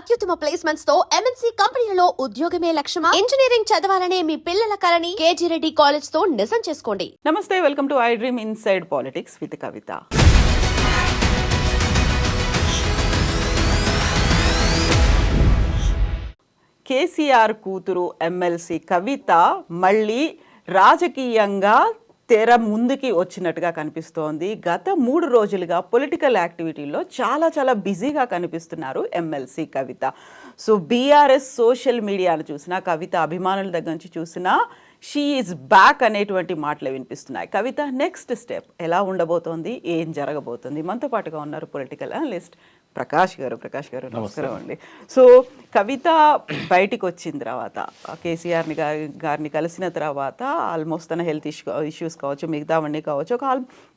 అత్యుత్తమ ప్లేస్మెంట్స్ తో ఎంఎన్సీ కంపెనీలలో ఉద్యోగమే లక్ష్యమా? ఇంజనీరింగ్ చదవాలనే మీ పిల్లల కలని కేజీ రెడ్డి కాలేజ్ తో నిజం చేసుకోండి. నమస్తే, welcome to I dream inside politics with Kavitha. KCR కూతురు ఎమ్మెల్సీ కవిత మళ్ళీ రాజకీయంగా తెర ముందుకి వచ్చినట్టుగా కనిపిస్తోంది. గత 3 రోజులుగా పొలిటికల్ యాక్టివిటీలో చాలా బిజీగా కనిపిస్తున్నారు ఎమ్మెల్సీ కవిత. సో బీఆర్ఎస్ సోషల్ మీడియాను చూసినా, కవిత అభిమానుల దగ్గర నుంచి చూసినా షీ ఈజ్ బ్యాక్ అనేటువంటి మాటలు వినిపిస్తున్నాయి. కవిత నెక్స్ట్ స్టెప్ ఎలా ఉండబోతోంది, ఏం జరగబోతుంది? మనతో పాటుగా ఉన్నారు పొలిటికల్ అనలిస్ట్ ప్రకాష్ గారు. నమస్కారం అండి. సో కవిత బయటికి వచ్చిన తర్వాత, కేసీఆర్ గారిని కలిసిన తర్వాత ఆల్మోస్ట్ తన హెల్త్ ఇష్యూస్ కావచ్చు, మిగతావన్నీ కావచ్చు, ఒక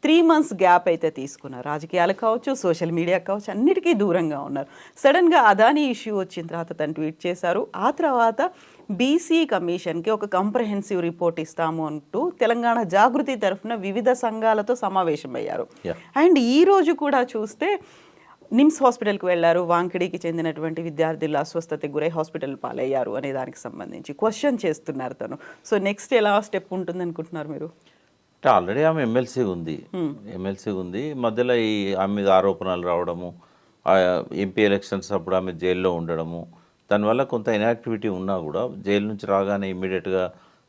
3 months గ్యాప్ అయితే తీసుకున్నారు. రాజకీయాలకు కావచ్చు, సోషల్ మీడియాకి కావచ్చు, అన్నిటికీ దూరంగా ఉన్నారు. సడన్గా అదానీ ఇష్యూ వచ్చిన తర్వాత తను ట్వీట్ చేశారు. ఆ తర్వాత బీసీ కమిషన్కి ఒక కంప్రహెన్సివ్ రిపోర్ట్ ఇస్తాము అంటూ తెలంగాణ జాగృతి తరఫున వివిధ సంఘాలతో సమావేశమయ్యారు. అండ్ ఈ రోజు కూడా చూస్తే నిమ్స్ హాస్పిటల్కి వెళ్ళారు. వాంకిడికి చెందినటువంటి విద్యార్థులు అస్వస్థతకు గురై హాస్పిటల్ పాలయ్యారు అనే దానికి సంబంధించి క్వశ్చన్ చేస్తున్నారు తను. సో నెక్స్ట్ ఎలా స్టెప్ ఉంటుంది అనుకుంటున్నారు మీరు? అంటే ఆల్రెడీ ఆమె ఎమ్మెల్సీ ఉంది. మధ్యలో ఈ ఆమె మీద ఆరోపణలు రావడము, ఎంపీ ఎలక్షన్స్ అప్పుడు ఆమె జైల్లో ఉండడము, దానివల్ల కొంత ఇన్యాక్టివిటీ ఉన్నా కూడా జైలు నుంచి రాగానే ఇమ్మీడియట్గా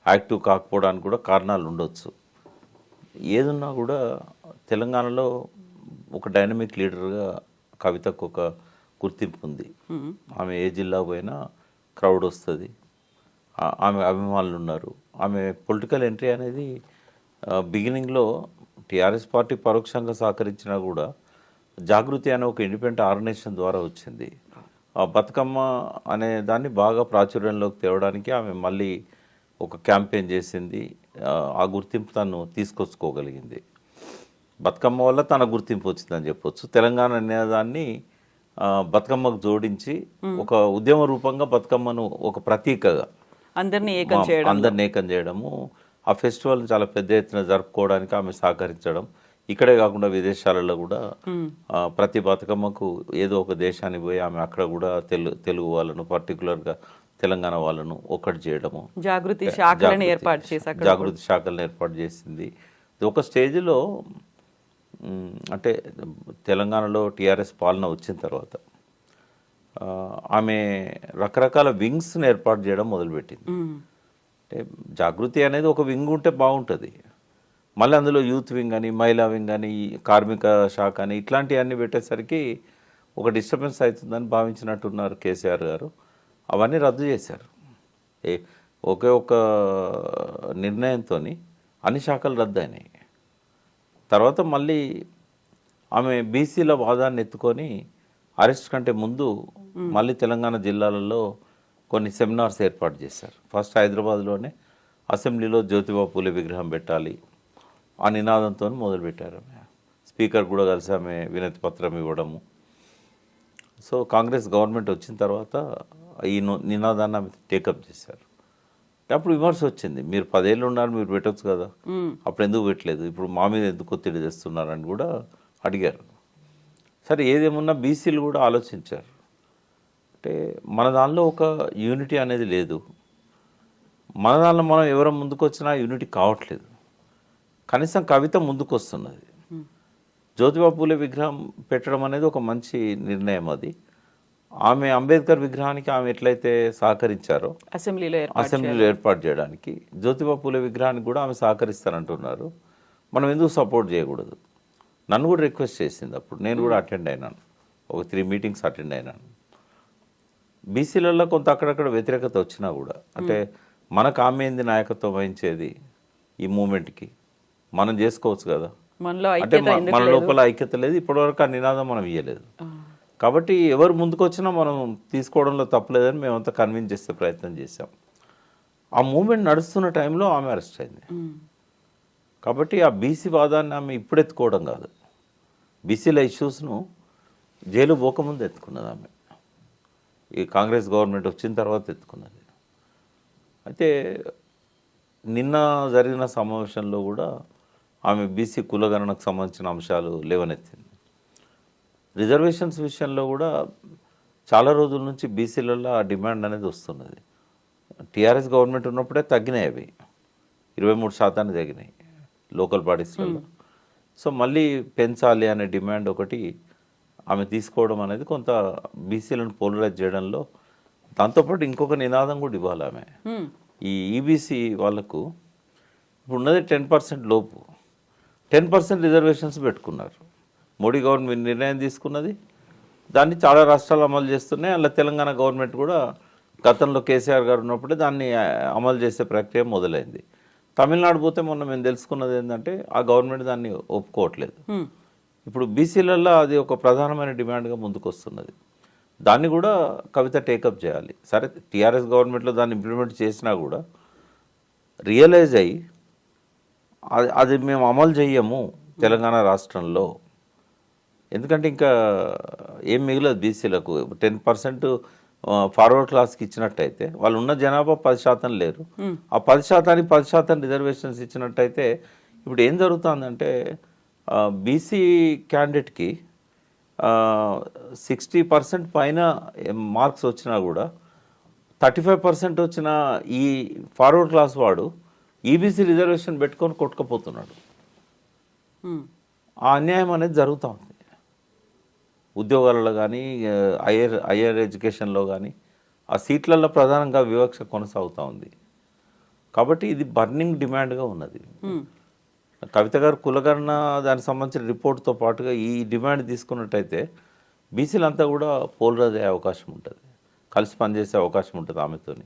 యాక్టివ్ కాకపోవడానికి కూడా కారణాలు ఉండొచ్చు. ఏదున్నా కూడా తెలంగాణలో ఒక డైనమిక్ లీడర్గా కవితకు ఒక గుర్తింపు ఉంది. ఆమె ఏ జిల్లా పోయినా క్రౌడ్ వస్తుంది, ఆమె అభిమానులు ఉన్నారు. ఆమె పొలిటికల్ ఎంట్రీ అనేది బిగినింగ్లో టీఆర్ఎస్ పార్టీ పరోక్షంగా సహకరించినా కూడా జాగృతి అనే ఒక ఇండిపెండెంట్ ఆర్గనైజేషన్ ద్వారా వచ్చింది. ఆ బతుకమ్మ అనే దాన్ని బాగా ప్రాచుర్యంలోకి తేవడానికి ఆమె మళ్ళీ ఒక క్యాంపెయిన్ చేసింది. ఆ గుర్తింపు తను తీసుకొచ్చుకోగలిగింది. బతుకమ్మ వల్ల తన గుర్తింపు వచ్చిందని చెప్పొచ్చు. తెలంగాణ అనేదాన్ని బతుకమ్మకు జోడించి ఒక ఉద్యమ రూపంగా బతుకమ్మను ఒక ప్రతీకగా అందరినీ ఏకం చేయడము, ఆ ఫెస్టివల్ చాలా పెద్ద ఎత్తున జరుపుకోవడానికి ఆమె సహకరించడం, ఇక్కడే కాకుండా విదేశాలలో కూడా ప్రతి బతుకమ్మకు ఏదో ఒక దేశానికి పోయి ఆమె అక్కడ కూడా తెలుగు వాళ్ళను, పర్టికులర్గా తెలంగాణ వాళ్ళను ఒకటి చేయడము, జాగృతి శాఖలను ఏర్పాటు చేసింది. ఒక స్టేజ్లో అంటే తెలంగాణలో టీఆర్ఎస్ పాలన వచ్చిన తర్వాత ఆమె రకరకాల వింగ్స్ని ఏర్పాటు చేయడం మొదలుపెట్టింది. అంటే జాగృతి అనేది ఒక వింగ్ ఉంటే బాగుంటుంది, మళ్ళీ అందులో యూత్ వింగ్ అని, మహిళా వింగ్ అని, కార్మిక శాఖ అని ఇట్లాంటివన్నీ పెట్టేసరికి ఒక డిస్టర్బెన్స్ అవుతుందని భావించినట్టున్నారు కేసీఆర్ గారు. అవన్నీ రద్దు చేశారు. ఒకే ఒక నిర్ణయంతో అన్ని శాఖలు రద్దు అయినాయి. తర్వాత మళ్ళీ ఆమె బీసీల వాదాన్ని ఎత్తుకొని అరెస్ట్ కంటే ముందు మళ్ళీ తెలంగాణ జిల్లాలలో కొన్ని సెమినార్స్ ఏర్పాటు చేశారు. ఫస్ట్ హైదరాబాద్లోనే అసెంబ్లీలో జ్యోతిబా పూలే విగ్రహం పెట్టాలి ఆ నినాదంతో మొదలుపెట్టారు. ఆమె స్పీకర్ కూడా కలిసి ఆమె వినతి పత్రం ఇవ్వడము. సో కాంగ్రెస్ గవర్నమెంట్ వచ్చిన తర్వాత ఈ నినాదాన్ని ఆమె టేకప్ చేశారు. అప్పుడు విమర్శ వచ్చింది, మీరు 10 ఏళ్ళు ఉన్నారు, మీరు పెట్టవచ్చు కదా, అప్పుడు ఎందుకు పెట్టలేదు, ఇప్పుడు మా మీద ఎందుకు ఒత్తిడి తెస్తున్నారని కూడా అడిగారు. సరే, ఏదేమన్నా బీసీలు కూడా ఆలోచించారు. అంటే మన దానిలో ఒక యూనిటీ అనేది లేదు, మన దానిలో మనం ఎవరు ముందుకు వచ్చినా యూనిటీ కావట్లేదు. కనీసం కవిత ముందుకు వస్తున్నది. జ్యోతిబా పూలే విగ్రహం పెట్టడం అనేది ఒక మంచి నిర్ణయం. అది ఆమె అంబేద్కర్ విగ్రహానికి ఆమె ఎట్లయితే సహకరించారో అసెంబ్లీలో ఏర్పాటు చేయడానికి జ్యోతిబా పూలే విగ్రహానికి కూడా ఆమె సహకరిస్తారంటున్నారు. మనం ఎందుకు సపోర్ట్ చేయకూడదు? నన్ను కూడా రిక్వెస్ట్ చేసింది. అప్పుడు నేను కూడా అటెండ్ అయినాను, ఒక 3 meetings అటెండ్ అయినాను. బీసీలలో కొంత అక్కడక్కడ వ్యతిరేకత వచ్చినా కూడా, అంటే మనకు ఆమె ఏంది నాయకత్వం వహించేది ఈ మూమెంట్కి, మనం చేసుకోవచ్చు కదా, అంటే మన లోపల ఐక్యత లేదు, ఇప్పటివరకు ఆ నినాదం మనం ఇవ్వలేదు. కాబట్టి ఎవరు ముందుకు వచ్చినా మనం తీసుకోవడంలో తప్పలేదని మేమంతా కన్విన్స్ చేసే ప్రయత్నం చేశాం. ఆ మూమెంట్ నడుస్తున్న టైంలో ఆమె అరెస్ట్ అయింది. కాబట్టి ఆ బీసీ వాదాన్ని ఆమె ఇప్పుడు ఎత్తుకోవడం కాదు, బీసీల ఇష్యూస్ను జైలు పోకముందు ఎత్తుకున్నది ఆమె. ఈ కాంగ్రెస్ గవర్నమెంట్ వచ్చిన తర్వాత ఎత్తుకున్నది. అయితే నిన్న జరిగిన సమావేశంలో కూడా ఆమె బీసీ కులగణనకు సంబంధించిన అంశాలు లేవనెత్తింది. రిజర్వేషన్స్ విషయంలో కూడా చాలా రోజుల నుంచి బీసీలలో ఆ డిమాండ్ అనేది వస్తున్నది. టీఆర్ఎస్ గవర్నమెంట్ ఉన్నప్పుడే తగ్గినాయి అవి, 23% తగ్గినాయి లోకల్ బాడీస్లలో. సో మళ్ళీ పెంచాలి అనే డిమాండ్ ఒకటి ఆమె తీసుకోవడం అనేది కొంత బీసీలను పోలరైజ్ చేయడంలో, దాంతోపాటు ఇంకొక నినాదం కూడా ఇవ్వాలి ఆమె. ఈ ఈబీసీ వాళ్ళకు ఇప్పుడు ఉన్నది 10% లోపు, 10% రిజర్వేషన్స్ పెట్టుకున్నారు. మోడీ గవర్నమెంట్ నిర్ణయం తీసుకున్నది, దాన్ని చాలా రాష్ట్రాలు అమలు చేస్తున్నాయి. అలా తెలంగాణ గవర్నమెంట్ కూడా గతంలో కేసీఆర్ గారు ఉన్నప్పుడే దాన్ని అమలు చేసే ప్రక్రియ మొదలైంది. తమిళనాడు పోతే మొన్న మేము తెలుసుకున్నది ఏంటంటే ఆ గవర్నమెంట్ దాన్ని ఒప్పుకోవట్లేదు. ఇప్పుడు బీసీలలో అది ఒక ప్రధానమైన డిమాండ్గా ముందుకు వస్తున్నది. దాన్ని కూడా కవిత టేకప్ చేయాలి. సరే టీఆర్ఎస్ గవర్నమెంట్లో దాన్ని ఇంప్లిమెంట్ చేసినా కూడా రియలైజ్ అయ్యి అది మేము అమలు చెయ్యము తెలంగాణ రాష్ట్రంలో, ఎందుకంటే ఇంకా ఏం మిగలదు బీసీలకు. 10% ఫార్వర్డ్ క్లాస్కి ఇచ్చినట్టయితే వాళ్ళు ఉన్న జనాభా 10% లేరు. ఆ 10%కి 10% రిజర్వేషన్స్ ఇచ్చినట్టయితే ఇప్పుడు ఏం జరుగుతుందంటే బీసీ క్యాండిడేట్కి 60% పైన మార్క్స్ వచ్చినా కూడా 35% వచ్చిన ఈ ఫార్వర్డ్ క్లాస్ వాడు ఈబీసీ రిజర్వేషన్ పెట్టుకొని కొట్టుకుపోతున్నాడు. ఆ అన్యాయం అనేది జరుగుతూ ఉంది ఉద్యోగాలలో కానీ, హయ్యర్ ఎడ్యుకేషన్లో కానీ. ఆ సీట్లలో ప్రధానంగా వివక్ష కొనసాగుతూ ఉంది. కాబట్టి ఇది బర్నింగ్ డిమాండ్గా ఉన్నది. కవిత గారు కులగణన దానికి సంబంధించిన రిపోర్ట్తో పాటుగా ఈ డిమాండ్ తీసుకున్నట్టయితే బీసీలంతా కూడా పోలరైజ్ అయ్యే అవకాశం ఉంటుంది, కలిసి పనిచేసే అవకాశం ఉంటుంది ఆమెతోని.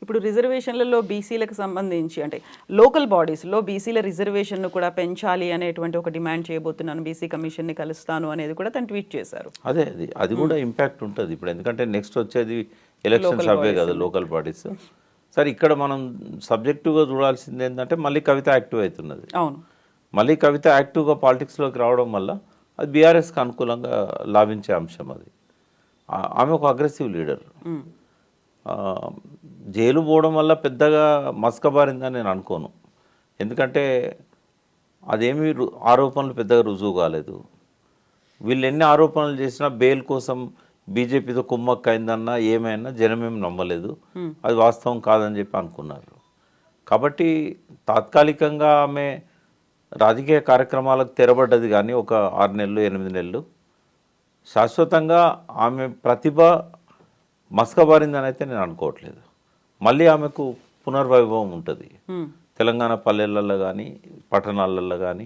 ఇప్పుడు రిజర్వేషన్లలో బీసీలకు సంబంధించి అంటే లోకల్ బాడీస్లో బీసీల రిజర్వేషన్ను కూడా పెంచాలి అనేటువంటి ఒక డిమాండ్ చేయబోతున్నాను, బీసీ కమిషన్ని కలుస్తాను అనేది కూడా తను ట్వీట్ చేశారు. అదే అది కూడా ఇంపాక్ట్ ఉంటుంది ఇప్పుడు, ఎందుకంటే నెక్స్ట్ వచ్చేది ఎలక్షన్స్ అవే కదా లోకల్ బాడీస్. సరే ఇక్కడ మనం సబ్జెక్టివ్గా చూడాల్సింది ఏంటంటే మళ్ళీ కవిత యాక్టివ్ అవుతున్నది. అవును, మళ్ళీ కవిత యాక్టివ్గా పాలిటిక్స్లోకి రావడం వల్ల అది బీఆర్ఎస్కి అనుకూలంగా లాభించే అంశం. అది ఆమె ఒక అగ్రెసివ్ లీడర్. జైలు పోవడం వల్ల పెద్దగా మస్కబారిందని నేను అనుకోను, ఎందుకంటే అదేమీ ఆరోపణలు పెద్దగా రుజువు కాలేదు. వీళ్ళు ఎన్ని ఆరోపణలు చేసినా బెయిల్ కోసం బీజేపీతో కుమ్మక్క అయిందన్నా ఏమైనా జనమేం నమ్మలేదు, అది వాస్తవం కాదని చెప్పి అనుకున్నారు. కాబట్టి తాత్కాలికంగా ఆమె రాజకీయ కార్యక్రమాలకు తెరబడ్డది, కానీ ఒక 6 నెలలు 8 నెలలు శాశ్వతంగా ఆమె ప్రతిభ మస్కబారిందని అయితే నేను అనుకోవట్లేదు. మళ్ళీ ఆమెకు పునర్వైభవం ఉంటుంది తెలంగాణ పల్లెలలో కానీ పట్టణాలలో కానీ.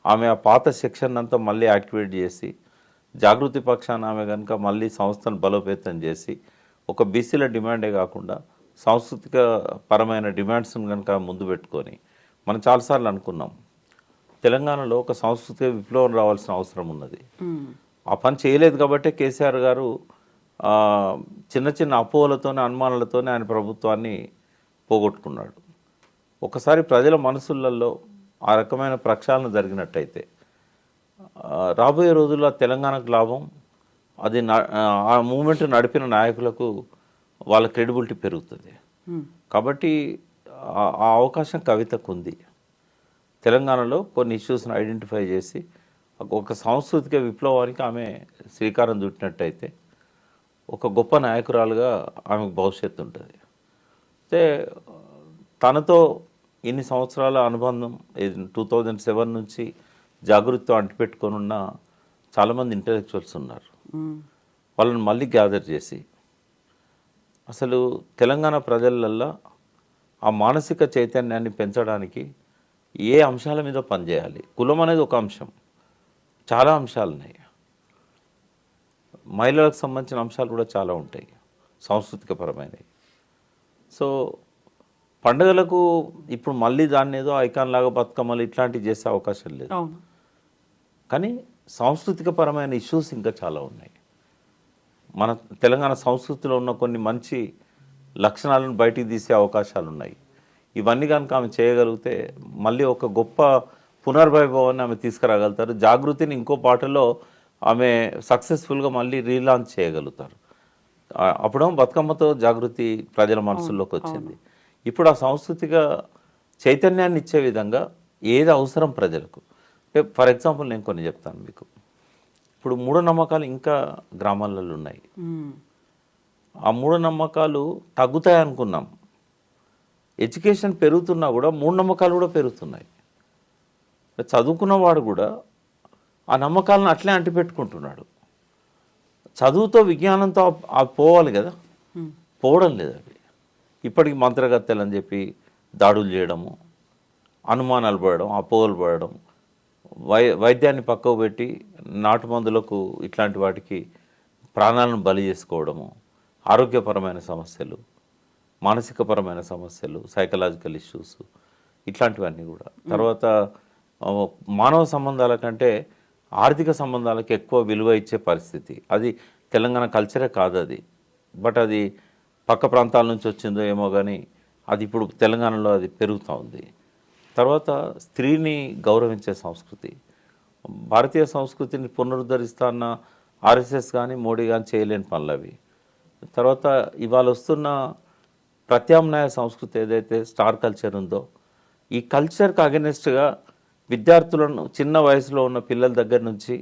ఆమె ఆ పాత సెక్షన్ అంతా మళ్ళీ యాక్టివేట్ చేసి జాగృతి పక్షాన ఆమె కనుక మళ్ళీ సంస్థను బలోపేతం చేసి ఒక బీసీల డిమాండే కాకుండా సాంస్కృతిక పరమైన డిమాండ్స్ని కనుక ముందు పెట్టుకొని, మనం చాలాసార్లు అనుకున్నాం తెలంగాణలో ఒక సాంస్కృతిక విప్లవం రావాల్సిన అవసరం ఉన్నది. ఆ పని చేయలేదు కాబట్టి కేసీఆర్ గారు చిన్న చిన్న అపోహలతోనే అనుమానాలతోనే ఆయన ప్రభుత్వాన్ని పోగొట్టుకున్నాడు. ఒకసారి ప్రజల మనసులలో ఆ రకమైన ప్రక్షాళన జరిగినట్టయితే రాబోయే రోజుల్లో తెలంగాణకు లాభం, అది ఆ మూమెంట్ నడిపిన నాయకులకు వాళ్ళ క్రెడిబిలిటీ పెరుగుతుంది. కాబట్టి ఆ అవకాశం కవితకు ఉంది. తెలంగాణలో కొన్ని ఇష్యూస్ని ఐడెంటిఫై చేసి ఒక సాంస్కృతిక విప్లవానికి ఆమె శ్రీకారం చుట్టినట్టయితే ఒక గొప్ప నాయకురాలుగా ఆమెకు భవిష్యత్తు ఉంటుంది. అయితే తనతో ఇన్ని సంవత్సరాల అనుబంధం 2007 నుంచి జాగృతితో అంటిపెట్టుకొని ఉన్న చాలామంది ఇంటలెక్చువల్స్ ఉన్నారు. వాళ్ళని మళ్ళీ గ్యాదర్ చేసి అసలు తెలంగాణ ప్రజలల్లో ఆ మానసిక చైతన్యాన్ని పెంచడానికి ఏ అంశాల మీద పనిచేయాలి. కులం అనేది ఒక అంశం, చాలా అంశాలు ఉన్నాయి. మహిళలకు సంబంధించిన అంశాలు కూడా చాలా ఉంటాయి సాంస్కృతిక పరమైనవి. సో పండుగలకు ఇప్పుడు మళ్ళీ దాన్ని ఏదో ఐకాన్ లాగా బతుకమ్మలు ఇట్లాంటివి చేసే అవకాశం లేదు. కానీ సాంస్కృతిక పరమైన ఇష్యూస్ ఇంకా చాలా ఉన్నాయి. మన తెలంగాణ సంస్కృతిలో ఉన్న కొన్ని మంచి లక్షణాలను బయటికి తీసే అవకాశాలు ఉన్నాయి. ఇవన్నీ కనుక ఆమె చేయగలిగితే మళ్ళీ ఒక గొప్ప పునర్వైభవాన్ని ఆమె తీసుకురాగలుగుతారు. జాగృతిని ఇంకో పాటలో ఆమె సక్సెస్ఫుల్గా మళ్ళీ రీలాంచ్ చేయగలుగుతారు. అప్పుడేమో బతుకమ్మతో జాగృతి ప్రజల మనసుల్లోకి వచ్చింది. ఇప్పుడు ఆ సాంస్కృతిక చైతన్యాన్ని ఇచ్చే విధంగా ఏది అవసరం ప్రజలకు. ఫర్ ఎగ్జాంపుల్ నేను కొన్ని చెప్తాను మీకు. ఇప్పుడు మూఢనమ్మకాలు ఇంకా గ్రామాలలో ఉన్నాయి. ఆ మూఢనమ్మకాలు తగ్గుతాయి అనుకున్నాం. ఎడ్యుకేషన్ పెరుగుతున్నా కూడా మూఢనమ్మకాలు కూడా పెరుగుతున్నాయి. చదువుకున్నవాడు కూడా ఆ నమ్మకాలను అట్లే అంటిపెట్టుకుంటున్నాడు. చదువుతో విజ్ఞానంతో పోవాలి కదా, పోవడం లేదు. అవి ఇప్పటికి మంత్రగత్తెలు అని చెప్పి దాడులు చేయడము, అనుమానాలు పడడం, అపోహలు పడడం, వైద్యాన్ని పక్కకు పెట్టి నాటు మందులకు ఇట్లాంటి వాటికి ప్రాణాలను బలి చేసుకోవడము, ఆరోగ్యపరమైన సమస్యలు, మానసికపరమైన సమస్యలు, సైకలాజికల్ ఇష్యూస్, ఇట్లాంటివన్నీ కూడా. తర్వాత మానవ సంబంధాల కంటే ఆర్థిక సంబంధాలకు ఎక్కువ విలువ ఇచ్చే పరిస్థితి. అది తెలంగాణ కల్చరే కాదు అది, బట్ అది పక్క ప్రాంతాల నుంచి వచ్చిందో ఏమో కానీ అది ఇప్పుడు తెలంగాణలో అది పెరుగుతూ ఉంది. తర్వాత స్త్రీని గౌరవించే సంస్కృతి, భారతీయ సంస్కృతిని పునరుద్ధరిస్తున్న ఆర్ఎస్ఎస్ కానీ మోడీ కానీ చేయలేని పనులు అవి. తర్వాత ఇవాళ వస్తున్న ప్రత్యామ్నాయ సంస్కృతి ఏదైతే స్టార్ కల్చర్ ఉందో, ఈ కల్చర్కి అగెనిస్ట్గా విద్యార్థులను చిన్న వయసులో ఉన్న పిల్లల దగ్గర నుంచి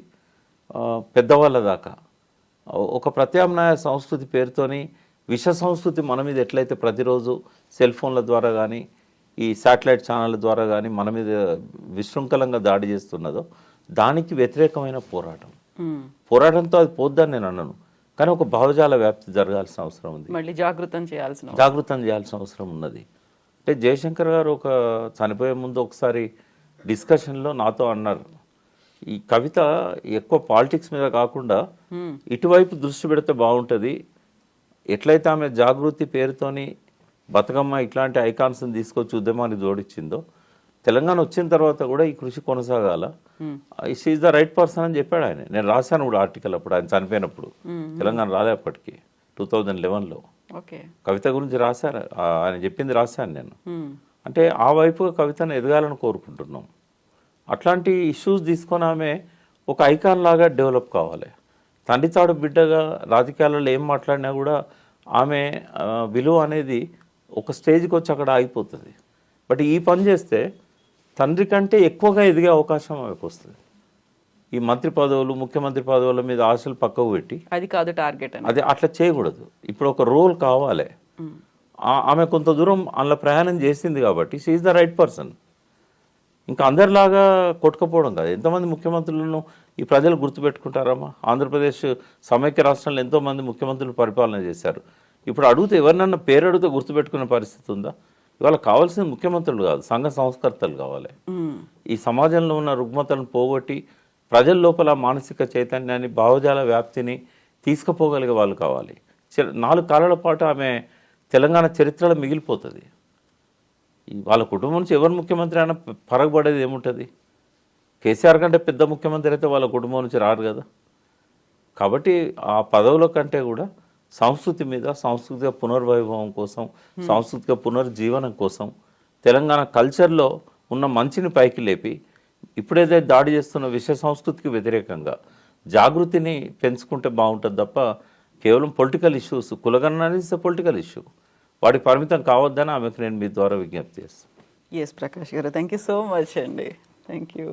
పెద్దవాళ్ళ దాకా ఒక ప్రత్యామ్నాయ సంస్కృతి పేరుతోని విష సంస్కృతి మన మీద ఎట్లయితే ప్రతిరోజు సెల్ ఫోన్ల ద్వారా కానీ ఈ శాటిలైట్ ఛానళ్ళ ద్వారా కానీ మన మీద విశృంఖలంగా దాడి చేస్తున్నదో దానికి వ్యతిరేకమైన పోరాటంతో అది పోద్దని నేను అన్నాను. కానీ ఒక భావజాల వ్యాప్తి జరగాల్సిన అవసరం ఉంది, మళ్ళీ జాగృతం చేయాల్సిన అవసరం ఉన్నది. అంటే జయశంకర్ గారు ఒక చనిపోయే ముందు ఒకసారి డిస్కషన్లో నాతో అన్నారు, ఈ కవిత ఎక్కువ పాలిటిక్స్ మీద కాకుండా ఇటువైపు దృష్టి పెడితే బాగుంటుంది. ఎట్లయితే ఆమె జాగృతి పేరుతోని బతుకమ్మ ఇట్లాంటి ఐకాన్స్ని తీసుకొచ్చి ఉద్యమాన్ని జోడించిందో, తెలంగాణ వచ్చిన తర్వాత కూడా ఈ కృషి కొనసాగాల. షీఈ్ ద రైట్ పర్సన్ అని చెప్పాడు ఆయన. నేను రాశాను కూడా ఆర్టికల్ అప్పుడు, ఆయన చనిపోయినప్పుడు. తెలంగాణ రాలేపటికి 2011లో కవిత గురించి రాశారు, ఆయన చెప్పింది రాశాను నేను. అంటే ఆ వైపుగా కవితను ఎదగాలని కోరుకుంటున్నాం. అట్లాంటి ఇష్యూస్ తీసుకొని ఆమె ఒక ఐకాన్ లాగా డెవలప్ కావాలి. తండ్రి తాడు బిడ్డగా రాజకీయాలలో ఏం మాట్లాడినా కూడా ఆమె విలువ అనేది ఒక స్టేజ్కి వచ్చి అక్కడ ఆగిపోతుంది. బట్ ఈ పని చేస్తే తండ్రి కంటే ఎక్కువగా ఎదిగే అవకాశం ఆమెకు వస్తుంది. ఈ మంత్రి పదవులు, ముఖ్యమంత్రి పదవుల మీద ఆశలు పక్కకు పెట్టి అది కాదు టార్గెట్, అది అట్లా చేయకూడదు. ఇప్పుడు ఒక రోల్ కావాలి. ఆమె కొంత దూరం అందులో ప్రయాణం చేసింది కాబట్టి షీఈ్ ద రైట్ పర్సన్. ఇంకా అందరిలాగా కొట్టుకపోవడం కాదు. ఎంతమంది ముఖ్యమంత్రులను ఈ ప్రజలు గుర్తుపెట్టుకుంటారమ్మా? ఆంధ్రప్రదేశ్ సమైక్య రాష్ట్రంలో ఎంతోమంది ముఖ్యమంత్రులు పరిపాలన చేశారు. ఇప్పుడు అడిగితే ఎవరినన్నా పేరు అడిగితే గుర్తుపెట్టుకునే పరిస్థితి ఉందా? ఇవాళ కావాల్సిన ముఖ్యమంత్రులు కాదు, సంఘ సంస్కర్తలు కావాలి. ఈ సమాజంలో ఉన్న రుగ్మతలను పోగొట్టి ప్రజల లోపల మానసిక చైతన్యాన్ని, భావజాల వ్యాప్తిని తీసుకుపోగలిగే వాళ్ళు కావాలి. 4 కాలాల పాటు ఆమె తెలంగాణ చరిత్రలో మిగిలిపోతుంది. వాళ్ళ కుటుంబం నుంచి ఎవరు ముఖ్యమంత్రి అయినా పరగబడేది ఏముంటుంది? కేసీఆర్ కంటే పెద్ద ముఖ్యమంత్రి అయితే వాళ్ళ కుటుంబం నుంచి రారు కదా. కాబట్టి ఆ పదవుల కంటే కూడా సంస్కృతి మీద, సాంస్కృతిక పునర్వైభవం కోసం, సాంస్కృతిక పునర్జీవనం కోసం, తెలంగాణ కల్చర్లో ఉన్న మంచిని పైకి లేపి ఇప్పుడైతే దాడి చేస్తున్న విషయ సంస్కృతికి వ్యతిరేకంగా జాగృతిని పెంచుకుంటే బాగుంటుంది తప్ప కేవలం పొలిటికల్ ఇష్యూస్, కులగణన అనేది పొలిటికల్ ఇష్యూ, వాటికి పరిమితం కావద్దని ఆమెకు నేను మీ ద్వారా విజ్ఞప్తి చేస్తాను. ఎస్ ప్రకాష్ గారు, థ్యాంక్ యూ సో మచ్ అండి. Thank you.